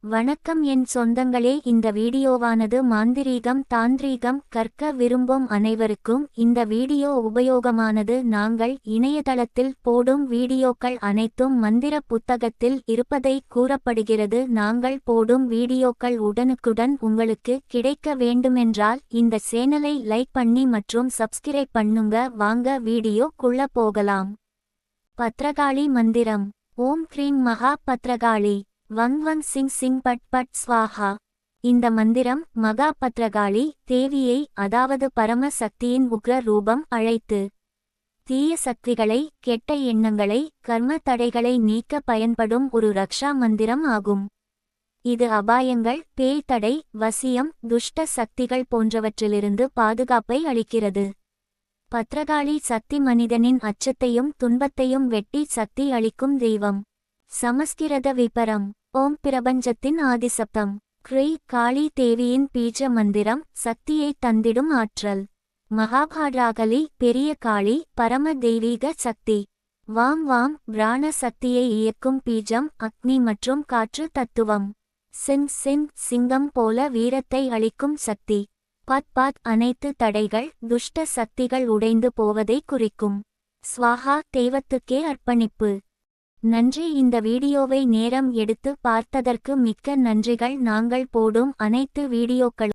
வணக்கம் என் சொந்தங்களே, இந்த வீடியோவானது மாந்திரீகம் தாந்திரீகம் கற்க விரும்பும் அனைவருக்கும் இந்த வீடியோ உபயோகமானது. நாங்கள் இணையதளத்தில் போடும் வீடியோக்கள் அனைத்தும் மந்திர புத்தகத்தில் இருப்பதை கூறப்படுகிறது. நாங்கள் போடும் வீடியோக்கள் உடனுக்குடன் உங்களுக்கு கிடைக்க வேண்டுமென்றால் இந்த சேனலை லைக் பண்ணி மற்றும் சப்ஸ்கிரைப் பண்ணுங்க. வாங்க வீடியோக்குள்ள போகலாம். பத்ரகாளி மந்திரம். ஓம் க்ரீம் மகா பத்ரகாளி வங் வங் சிங் சிங் பட் பட் ஸ்வாஹா. இந்த மந்திரம் மகா பத்ரகாளி தேவியை, அதாவது பரம சக்தியின் உக்ர ரூபம் அழைத்து தீய சக்திகளை, கெட்ட எண்ணங்களை, கர்ம தடைகளை நீக்க பயன்படும் ஒரு ரக்ஷா மந்திரம் ஆகும். இது அபாயங்கள், பேய் தடை, வசியம், துஷ்ட சக்திகள் போன்றவற்றிலிருந்து பாதுகாப்பை அளிக்கிறது. பத்ரகாளி சக்தி மனிதனின் அச்சத்தையும் துன்பத்தையும் வெட்டி சக்தி அளிக்கும் தெய்வம். சமஸ்கிருத விபரம். ஓம் பிரபஞ்சத்தின் ஆதிசப்தம். க்ரீ காளி தேவியின் பீஜ மந்திரம், சக்தியை தந்திடும் ஆற்றல். மகாபாராகலி பெரிய காளி, பரம தெய்வீக சக்தி. வாம் வாம் பிராண சக்தியை இயக்கும் பீஜம், அக்னி மற்றும் காற்று தத்துவம். சிங் சிங் சிங்கம் போல வீரத்தை அளிக்கும் சக்தி. பத் பத் அனைத்து தடைகள், துஷ்ட சக்திகள் உடைந்து போவதை குறிக்கும். ஸ்வாஹா தெய்வத்துக்கே அர்ப்பணிப்பு. நன்றி. இந்த வீடியோவை நேரம் எடுத்து பார்த்ததற்கு மிக்க நன்றிகள். நாங்கள் போடும் அனைத்து வீடியோக்களும்